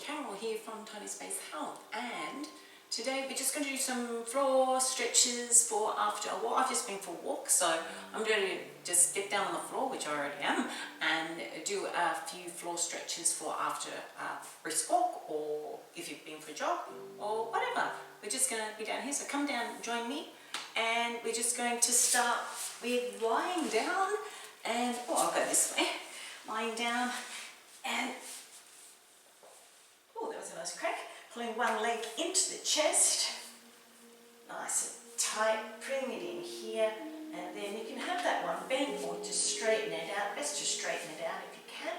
Carol here from Tiny Space Health, and today we're just going to do some floor stretches for after. Well, I've just been for a walk, so I'm going to just get down on the floor, which I already am, and do a few floor stretches for after a brisk walk, or if you've been for a jog, or whatever. We're just going to be down here, so come down, join me, and we're just going to start with lying down, and I'll go this way, lying down, and that was a nice crack. Pulling one leg into the chest, nice and tight, bring it in here, and then you can have that one bent or just straighten it out. Best to straighten it out if you can.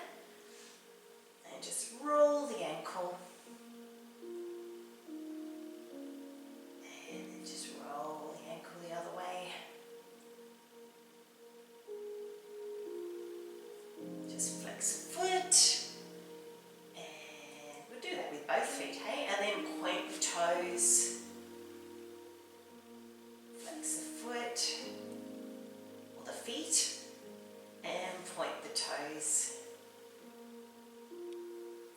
And just roll the ankle. And then just roll the ankle the other way. Just flex the foot. Do that with both feet, hey? And then point the toes. Flex the foot or the feet and point the toes.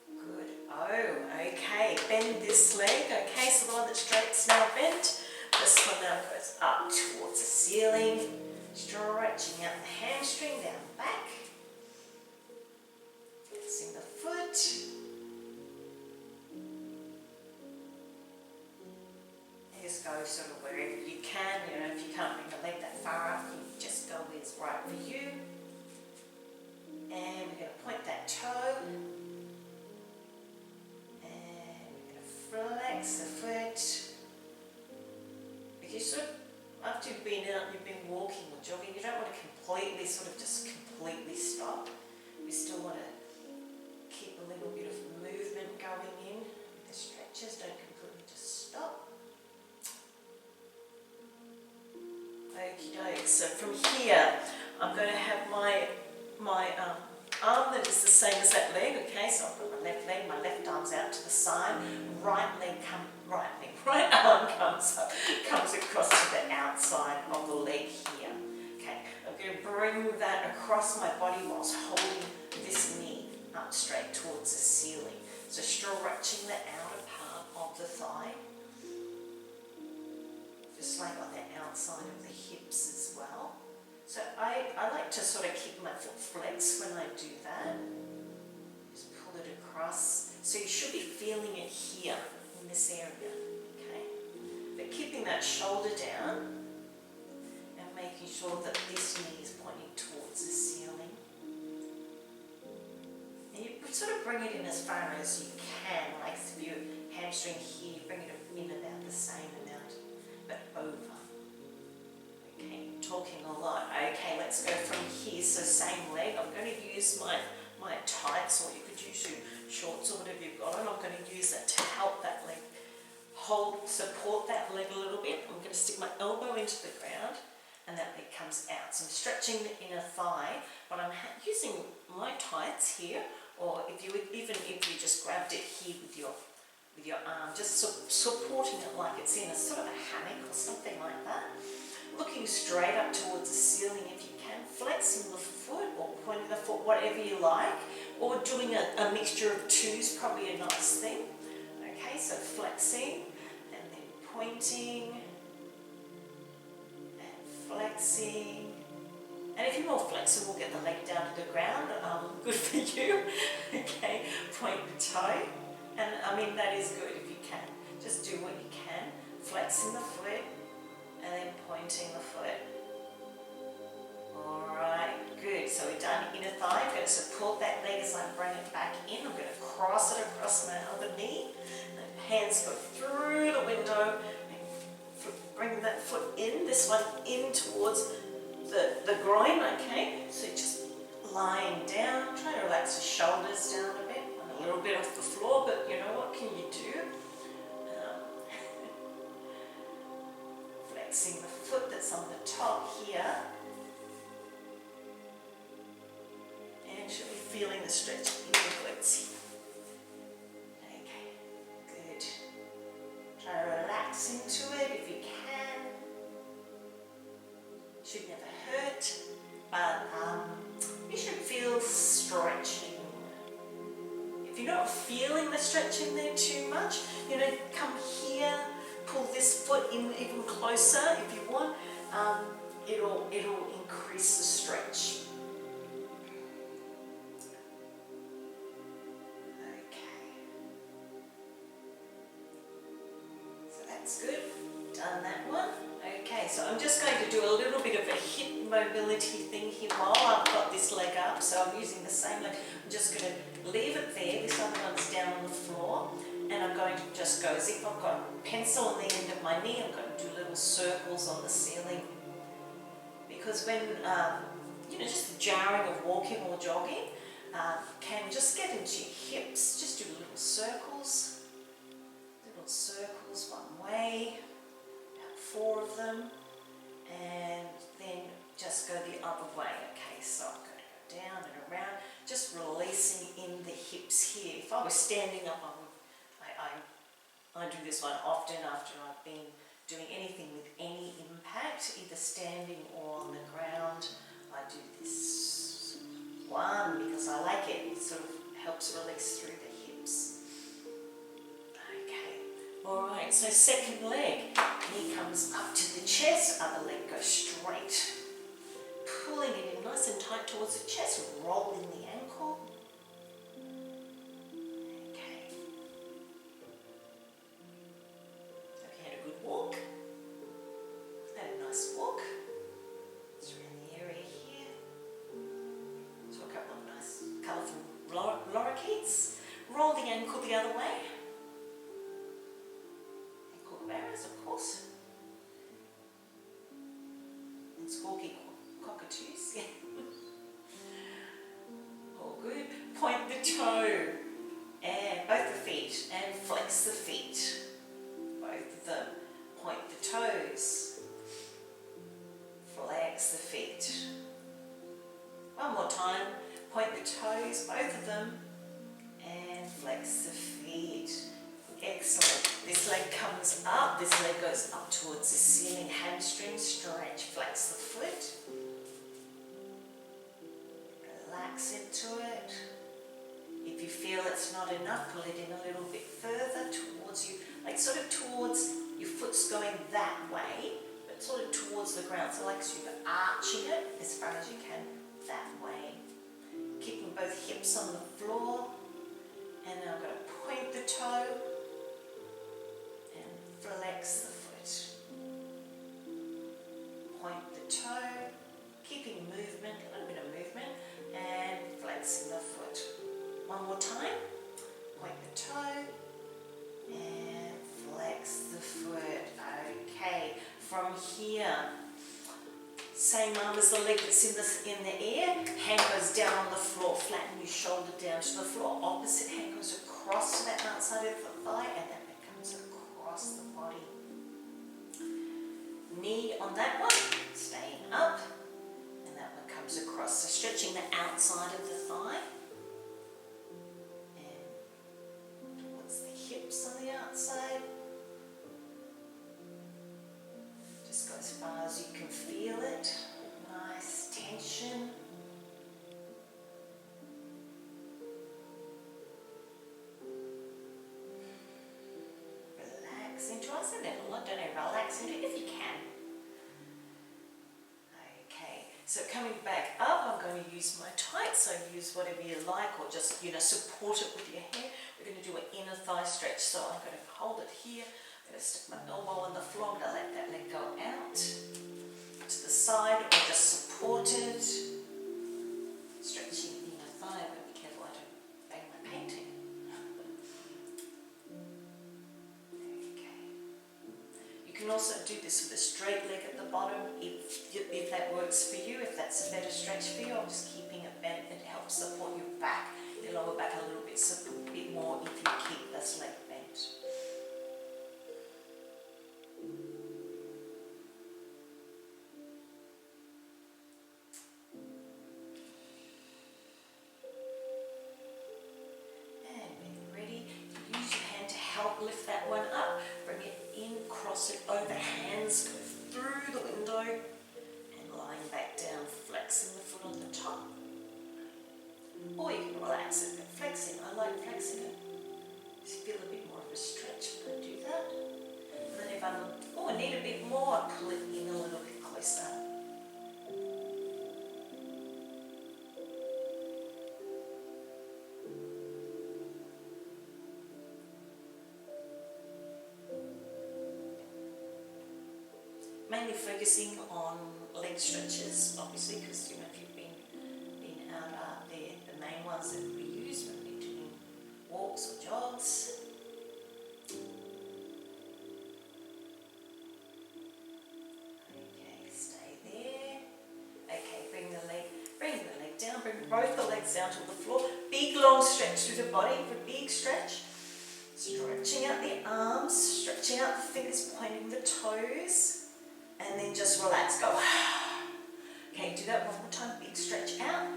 Good. Oh, okay. Bend this leg. Okay, so the one that's straight's now bent. This one now goes up towards the ceiling. Stretching out the hamstring down back. Flexing the foot. Just go sort of wherever you can, if you can't bring the leg that far up, you just go where it's right for you. And we're going to point that toe. And we're going to flex the foot. Because after you've been out, you've been walking or jogging, you don't want to completely stop. We still want to keep a little bit of movement going in with the stretches, don't completely just stop. Okey-doke, so from here I'm going to have my arm that is the same as that leg, okay, so I've got my left leg, my left arm's out to the side, right arm comes across to the outside of the leg here, okay. I'm going to bring that across my body whilst holding this knee up straight towards the ceiling, so stretching the outer part of the thigh. Just like on the outside of the hips as well. So I like to sort of keep my foot flexed when I do that. Just pull it across. So you should be feeling it here in this area, okay? But keeping that shoulder down and making sure that this knee is pointing towards the ceiling. And you sort of bring it in as far as you can, like if your hamstring here, bring it in about the same amount. Over. Okay, talking a lot. Okay, let's go from here. So same leg. I'm going to use my tights, or you could use your shorts or whatever you've got, and I'm going to use that to help that leg support that leg a little bit. I'm going to stick my elbow into the ground, and that leg comes out. So I'm stretching the inner thigh, but I'm using my tights here, or even if you just grabbed it here with your arm, just supporting it like it's in a sort of a hammock or something like that. Looking straight up towards the ceiling if you can, flexing the foot or pointing the foot, whatever you like, or doing a mixture of two is probably a nice thing. Okay, so flexing and then pointing and flexing. And if you're more flexible, get the leg down to the ground, good for you. Okay, point the toe. And I mean, that is good if you can. Just do what you can. Flexing the foot and then pointing the foot. Alright, good. So we've done inner thigh. I'm going to support that leg as I bring it back in. I'm going to cross it across my other knee. And hands go through the window. And bring that foot in. This one in towards the groin, okay? So just lying down. Try to relax the shoulders down a bit. A little bit off the floor, but you know what can you do? Flexing the foot that's on the top here. And should be feeling the stretch in the glutes. Okay, good. Try to relax into it if you can. Should never hurt, but you should feel stretching. If you're not feeling the stretch in there too much, you know, come here, pull this foot in even closer if you want. It'll increase the stretch. That's good. Done that one. Okay, so I'm just going to do a little bit of a hip mobility thing here while I've got this leg up. So I'm using the same leg. I'm just going to leave it there. This other one's down on the floor. And I'm going to just go as if I've got a pencil on the end of my knee. I'm going to do little circles on the ceiling. Because when, you know, just the jarring of walking or jogging can just get into your hips. Just do little circles. Little circles one way, about 4 of them, and then just go the other way. Okay, so I'm going to go down and around, just releasing in the hips here. If I was standing up, I do this one often after I've been doing anything with any impact, either standing or on the ground. I do this one because I like it. It sort of helps release through the hips. Alright, so second leg, knee comes up to the chest, other leg goes straight. Pulling it in nice and tight towards the chest, rolling the ankle. Okay. Have you had a good walk? Had a nice walk. Just around the area here. Saw a couple of nice colourful lorikeets. Roll the ankle the other way. Of course, and squawky cockatoos, yeah. All good. Point the toe, and both the feet, and flex the feet. Both of them. Point the toes, flex the feet. One more time. Point the toes, both of them, and flex the feet. Excellent. This leg comes up, this leg goes up towards the ceiling, hamstring stretch, flex the foot. Relax into it. If you feel it's not enough, pull it in a little bit further towards you, like sort of towards, your foot's going that way, but sort of towards the ground, so like you're arching it as far as you can that way. Keeping both hips on the floor, and now I'm going to point the toe, flex the foot. Point the toe, keeping movement, a little bit of movement, and flexing the foot. One more time. Point the toe and flex the foot. Okay, from here, same arm as the leg that's in the air. Hand goes down on the floor, flatten your shoulder down to the floor. Opposite hand goes across to that outside of the thigh, and that comes across the body. Knee on that one, staying up, and that one comes across. So stretching the outside of the thigh, and towards the hips on the outside. Just go as far as you can feel it. Nice tension. Into it, don't know, relax into it if you can. Okay, so coming back up, I'm going to use my tights, so use whatever you like, or just, you know, support it with your hand. We're going to do an inner thigh stretch, so I'm going to hold it here. I'm going to stick my elbow on the floor, I'm going to let that leg go out to the side, or just support it. Stretching the inner thigh, but be careful I don't bang my painting. You can also do this with a straight leg at the bottom if that works for you, if that's a better stretch for you. I'm just keeping it bent. It helps support your back, your lower back a little bit more if you keep this leg bent. And when you're ready, use your hand to help lift that one up. Bring it in, cross it over, hands go through the window, and lying back down, flexing the foot on the top. Or you can relax it, but flexing, I like flexing it. Just feel a bit more of a stretch when I do that. And then if I need a bit more, I pull it in a little bit closer. Mainly focusing on leg stretches, obviously, because if you've been out there, the main ones that we use when we're doing walks or jogs. Okay, stay there. Okay, bring the leg down, bring both the legs down to the floor. Big long stretch through the body, for a big stretch. Stretching out the arms, stretching out the fingers, pointing the toes. And then just relax, go. Okay, do that one more time, big stretch out.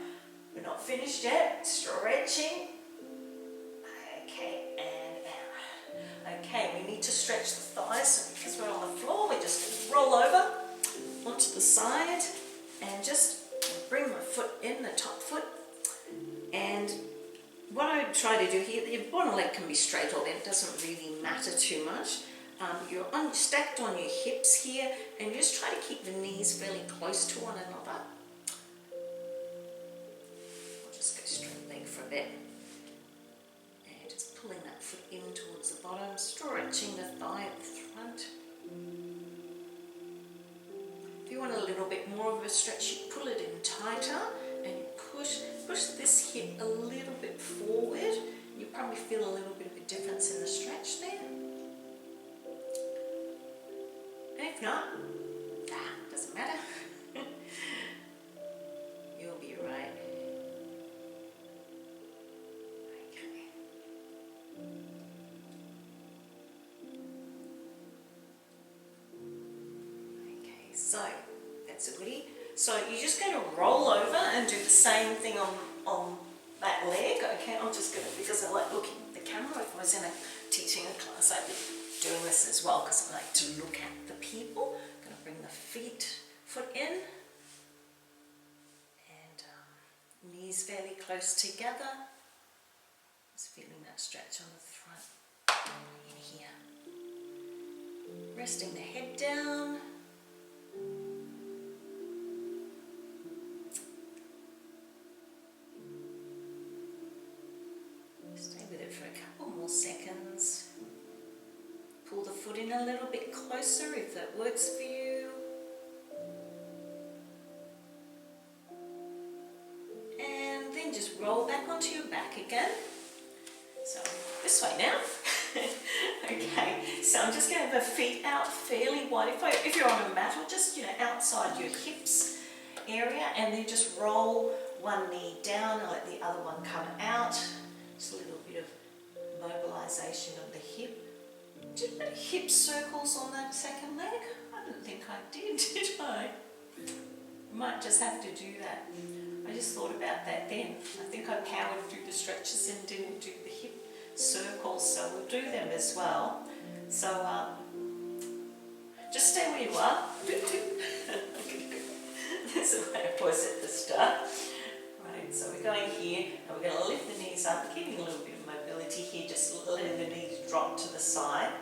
We're not finished yet, stretching. Okay, and out. Okay, we need to stretch the thighs, so because we're on the floor, we're just going to roll over onto the side and just bring my foot in, the top foot. And what I try to do here, your bottom leg can be straight or it doesn't really matter too much. You're stacked on your hips here, and you just try to keep the knees fairly close to one another. I'll just go straight leg for a bit. And just pulling that foot in towards the bottom, stretching the thigh at the front. If you want a little bit more of a stretch, you pull it in tighter, and you push this hip a little bit forward. You probably feel a little bit of a difference in the stretch there. If not, doesn't matter. You'll be right. Okay. Okay, so that's a goodie. So you're just going to roll over and do the same thing on that leg. Okay, I'm just going to, because I like looking at the camera. If I was in a teaching a class, I'd be doing this as well because I like to look at the people. I'm going to bring the foot in, and knees fairly close together. Just feeling that stretch on the front in here. Resting the head down. Stay with it for a couple more seconds. Pull the foot in a little bit closer if that works for you. And then just roll back onto your back again. So this way now. Okay, so I'm just going to have the feet out fairly wide. If you're on a mat, or just outside your hips area, and then just roll one knee down and let the other one come out. Just a little bit of mobilization of the hip. Did a bit of hip circles on that second leg? I didn't think I did I? Might just have to do that. I just thought about that then. I think I powered through the stretches and didn't do the hip circles, so we'll do them as well. So just stay where you are. That's the way it was at the start. Right, so we're going here, and we're going to lift the knees up, giving a little bit of mobility here, just letting the knees drop to the side.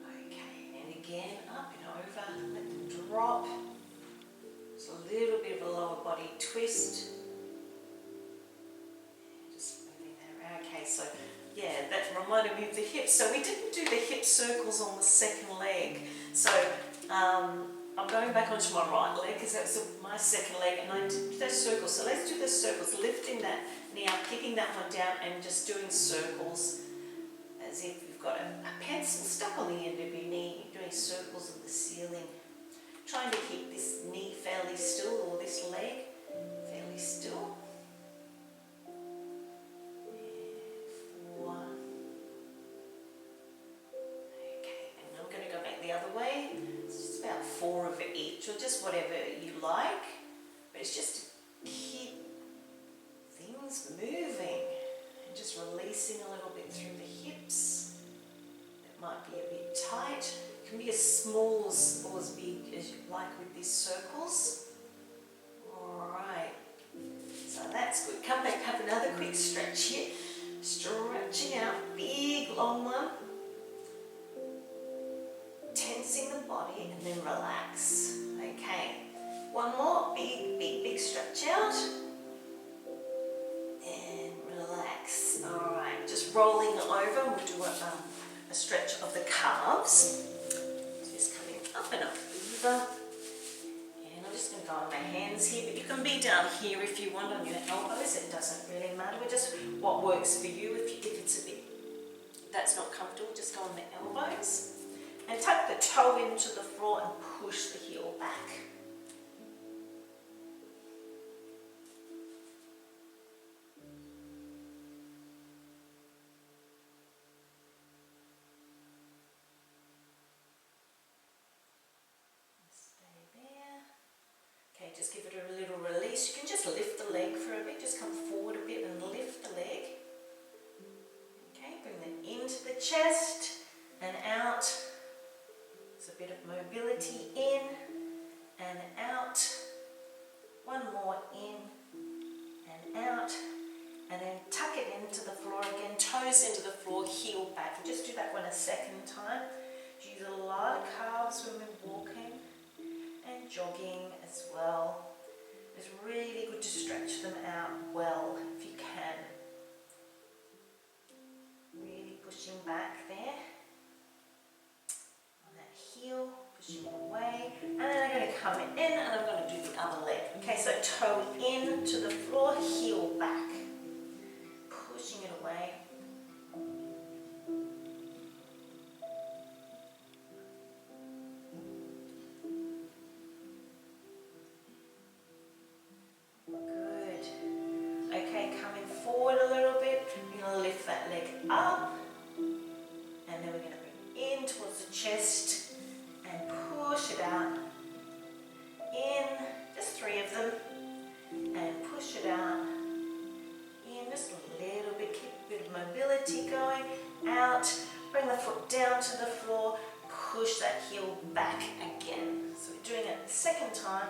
Okay, and again, up and over, let them drop. Just a little bit of a lower body twist. Just moving that around. Okay, so yeah, that reminded me of the hips. So we didn't do the hip circles on the second leg. So I'm going back onto my right leg because that was my second leg, and I did those circles. So let's do those circles, lifting that knee up, kicking that one down, and just doing circles as if you've got a pencil stuck on the end of your knee. You're doing circles of the ceiling. Trying to keep this knee fairly still, or this leg fairly still. And 4. Okay, and I'm going to go back the other way. It's just about 4 of each, or just whatever you like. But it's just to keep things moving and just releasing a little bit through the hips. It might be a bit tight. It can be as small or as big as you like with these circles. Alright, so that's body and then relax. Okay, one more big stretch out and relax. All right, just rolling over. We'll do a stretch of the calves. Just coming up and over. And I'm just going to go on my hands here, but you can be down here if you want on your elbows. It doesn't really matter. We're just what works for you. If it's a bit that's not comfortable, just go on the elbows. And tuck the toe into the floor and push the heel back. Stay there. Okay, just give it a little release. You can just lift the leg for a bit. Just come forward a bit and lift the leg. Okay, bring it into the chest and out. A bit of mobility in and out, one more in and out, and then tuck it into the floor again, toes into the floor, heel back. We'll just do that one a second time. Use a lot of calves when we're walking and jogging as well. It's really good to stretch them out well if you can. Really pushing back there. Heel, pushing it away, and then I'm going to come in and I'm going to do the other leg. Okay, so toe in to the floor, heel back, pushing it away. Good. Okay, coming forward a little bit, we're going to lift that leg up, and then we're going to bring in towards the chest. And push it out, in, just 3 of them, and push it out, in, just a little bit, keep a bit of mobility going, out, bring the foot down to the floor, push that heel back again. So we're doing it the second time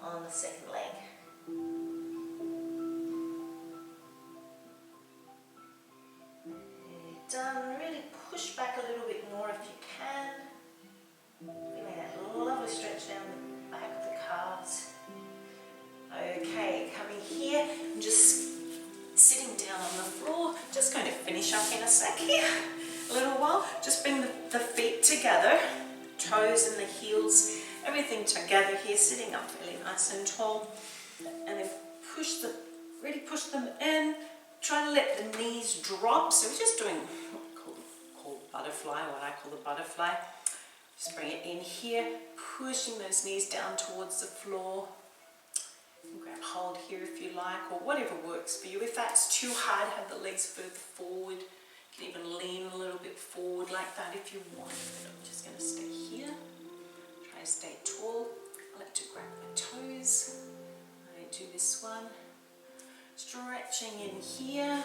on the second leg. Done, really push back a little bit more if you can. Feeling that lovely stretch down the back of the calves. Okay, coming here and just sitting down on the floor. Just going to finish up in a sec here. A little while. Just bring the feet together, toes and the heels, everything together here, sitting up really nice and tall. And then really push them in. Try to let the knees drop. So we're just doing what I call butterfly, what I call the butterfly. Just bring it in here, pushing those knees down towards the floor. You can grab hold here if you like, or whatever works for you. If that's too hard, have the legs further forward. You can even lean a little bit forward like that if you want. But I'm just going to stay here. Try to stay tall. I like to grab my toes. I do this one. Stretching in here.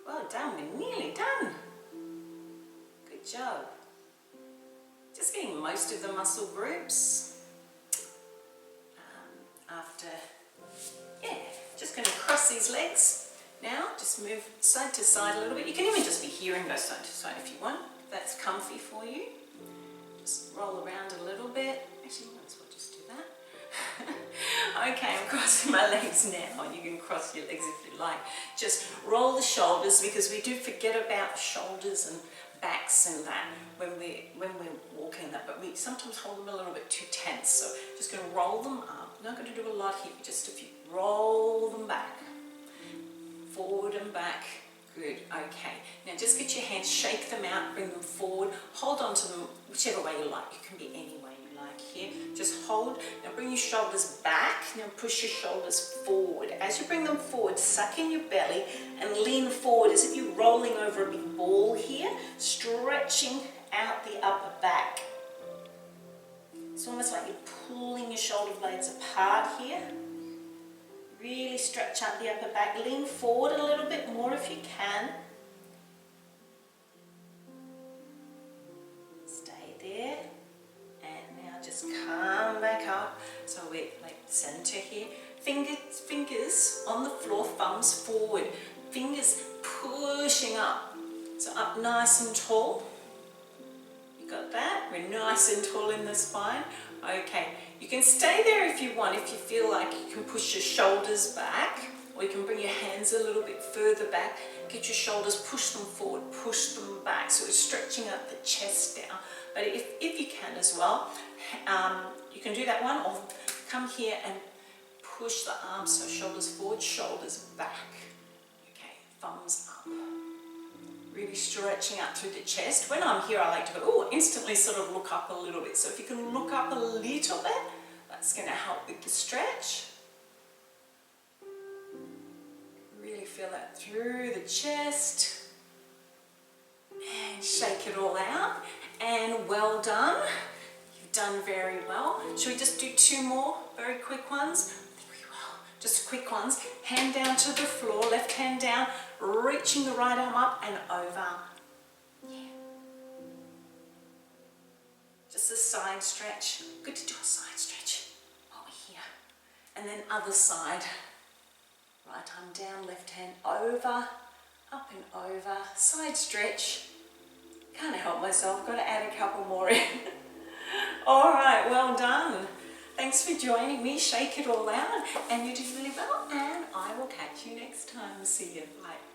Well done, we're nearly done. Good job. Just getting most of the muscle groups. Just going to cross these legs now. Just move side to side a little bit. You can even just be here and go side to side if you want. If that's comfy for you. Just roll around a little bit. Actually, you might as well just do that. Okay, I'm crossing my legs now. You can cross your legs if you like. Just roll the shoulders, because we do forget about shoulders and backs and that when we're walking that, but we sometimes hold them a little bit too tense. So just going to roll them up. Not going to do a lot here, just a few. Roll them back, forward and back. Good. Okay. Now just get your hands, shake them out, bring them forward. Hold on to them whichever way you like. You can be any way you like here. Just hold. Now bring your shoulders back. Now push your shoulders forward. As you bring them forward, suck in your belly and lean forward as if you're rolling over a big ball here, stretching out the upper back. It's almost like you're pulling your shoulder blades apart here. Really stretch out the upper back. Lean forward a little bit more if you can. Stay there. And now just come back up. So we're like center here. Fingers on the floor, thumbs forward. Fingers pushing up. So up nice and tall. You got that? We're nice and tall in the spine. Okay, you can stay there if you want, if you feel like you can push your shoulders back, or you can bring your hands a little bit further back, get your shoulders, push them forward, push them back, so we're stretching out the chest down. But if you can as well, you can do that one, or come here and push the arms, so shoulders forward, shoulders back. Okay, thumbs up. Really stretching out through the chest. When I'm here, I like to go, instantly sort of look up a little bit. So if you can look up a little bit, that's going to help with the stretch. Really feel that through the chest. And shake it all out. And well done. You've done very well. Should we just do 2 more very quick ones? I think we will. Just quick ones. Hand down to the floor, left hand down, reaching the right arm up and over. Yeah. Just a side stretch. Good to do a side stretch while we're here. And then other side. Right arm down, left hand over, up and over, side stretch. Can't help myself, got to add a couple more in. All right, well done. Thanks for joining me. Shake it all out, and you did really well, and I will catch you next time. See you. Bye.